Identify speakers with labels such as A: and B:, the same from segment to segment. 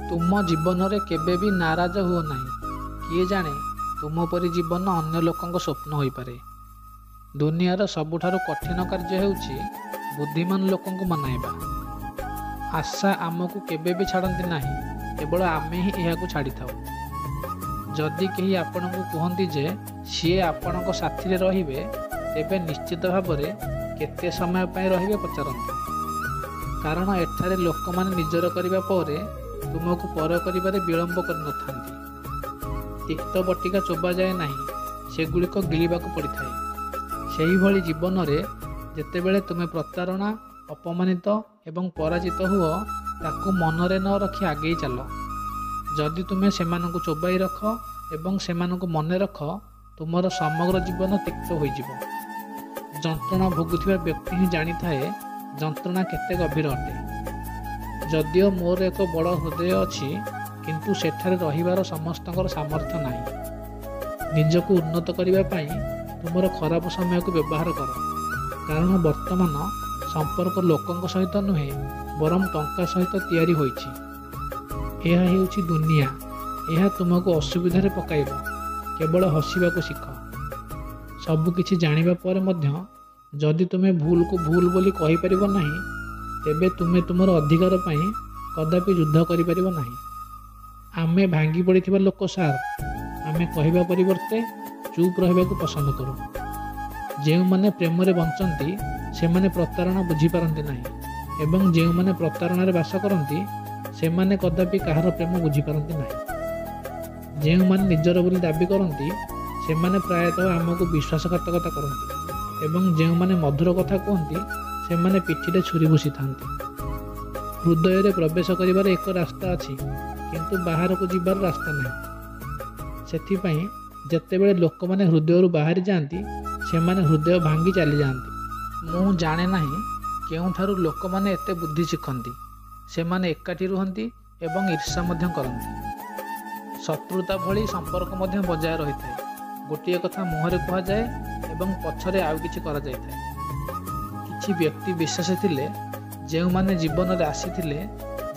A: तुम जीवन में केबे भी नाराज हुओ नहीं। किए जाने तुम परी जीवन अन्य लोकों स्वप्न हो पारे। दुनियार सबुठारु कठिन कार्य हेउछि बुद्धिमान लोकों मनाइबा। आशा आमको केबे भी छाड़ती नहीं, केवल आमे ही यह छाड़ी थाउ। जदि कहीं आपण को कहती जे सी आपण साथी रे रहिबे, तेबे निश्चित भाव केते समय पाई रहिबे पचारंतु। कारण एठारे लोक माने निजर करिबा परे तुमको पर करिबारे विलंब कर नथांती। तिक्त बटिका चोबा जाए नहीं, सेगुड़िक गिलिबाकू पड़िथाए। सेही भली जीवन रे जेतेबेले तुमे प्रतारणा, अपमानित एवं पराजित हुओ, ताकू मनरे न रखी आगे चल। जदि तुमे सेमानकू चोबाई रख एवं सेमानकू मने रख, तुमर समग्र जीवन तिक्त होइजिबो। जंत्रणा भोगुथिबा व्यक्ति ही जानी थाए जंत्रणा केते गभीर अटे। जदिओ मोर एक बड़ हृदय अच्छी, किंतु सेठारे रहिबार समस्तଙ୍କର सामर्थ्य नहीं। निजको उन्नत करने तुमर खराब समय को व्यवहार कर। कारण वर्तमान संपर्क लोकों सहित नुहे, बरम टंका सहित तैयारी होइछि। यह हेउछि दुनिया। यह तुमको असुविधा रे पकाइब। केवल हसिबा को शिख। सबकिछि जानिबा पर मध्य जदि तुमे भूल को भूल बोली कहि परिबो नाही, तेबे तुमे तुमर अधिकार पाई कदापि युद्ध करि परिबो नाही। आमे भांगी पड़िथिबा लोक सार, आमे कहिबा परिवर्ते चुप रहिबाकू पसंद करू। जेउ माने प्रेम रे बंचंती से माने प्रतारणा बुझी पारंती नाही, एवं जेउ माने प्रतारणा रे वास करंती से माने कदापि काहार प्रेम बुझी पारंती नाही। जेउ माने निजर बोली दाबी करंती से माने प्रायतः आमको विश्वासघातकता करंती, एवं जेउ माने मधुर कथा कहंती से माने पिठीरे छुरी भूसी थांती। हृदय रे प्रवेश करिबार एक रास्ता अछि, किंतु बाहर को जीवार रास्ता नहीं। सेथिपई जेतेबेले लोक माने हृदय रु बाहर जाती, से माने हृदय भांगी चली जाती। मु जाने नहीं केउठारु लोक माने एते बुद्धि शिखंती। से माने एकाठी रुहंती एवं ईर्षा मध्य करंती। शत्रुता भली संपर्क मध्य बजाय रही थाए। गोटिए कथा मुहरे कहा जाए एवं पछरे आउ किछि करा जाय थाए। किछि व्यक्ति विशेष थिले जेउ माने जीवन रे आसीथिले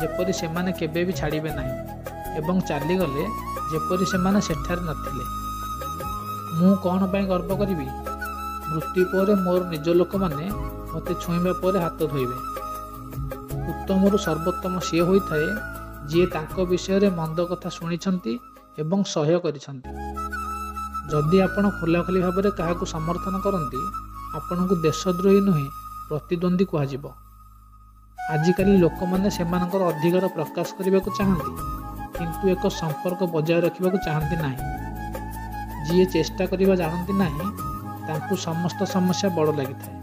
A: जेपरि से माने केबे भी छाड़िबे नाही, एवं चली गले जेपरि से माने सेठार नथिले। मु कोन पई गर्व करिवि? मृत्यु पर मोर निज लोक माने मते छुईबा पर हाथ धोइबे। उत्तम सर्वोत्तम सी होई थाए जे तांको विषय रे मंद कथा शुनिछंती एवं सहय करिछंती। जदि आपण खोलाखोली भाव में क्या समर्थन करती, आपण को देशद्रोही नुहे प्रतिद्वंदी कहुब। आजिकल लोक मैंने से अधिकार प्रकाश करने को चाहती, किंतु एक संपर्क बजाय रखा चाहती ना। जी चेष्टा करने जानती ना, तांकु समस्त समस्या बड़ लगी था।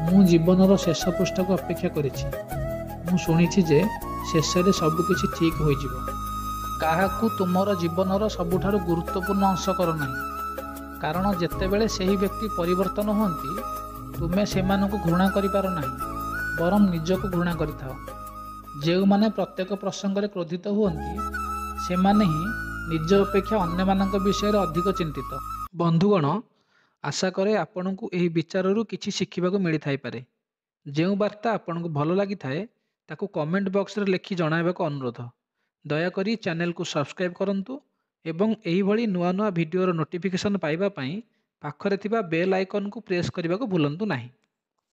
A: मु जीवन शेष पृष्ठ को अपेक्षा करिछि। मु शुणिछि जे शेष रे सबकिछि ठीक हो जिवो। काहाकू तुमर जीवनर सबुठारु गुरुत्वपूर्ण अंश कर नहीं। कारण जेतेबेले सेही व्यक्ति परिवर्तन होती, तुमे सेमानकु घृणा करिपार नहीं, बरम निजको घृणा करिथाओ। जेउ माने प्रत्येक प्रसंग रे क्रोधित होती, से माने ही निज अपेक्षा अन्य मानक विषय रे अधिक चिंतित। बंधुगण, आशा करे आपनकु एही विचाररू किछि शिखिबाकू मिली थाई पारे। जेउ वार्ता आपनकु भलो लागि थाए, ताकू कमेंट बॉक्स रे लिखि जणाइबाकू अनुरोध। दयाकरी चैनल को सब्सक्राइब करंतु एवं एही भली नुआ नुआ वीडियोर नोटिफिकेशन पाइबा पाई पाखरे थिबा बेल आइकन को प्रेस करने को भूलंतु नहीं।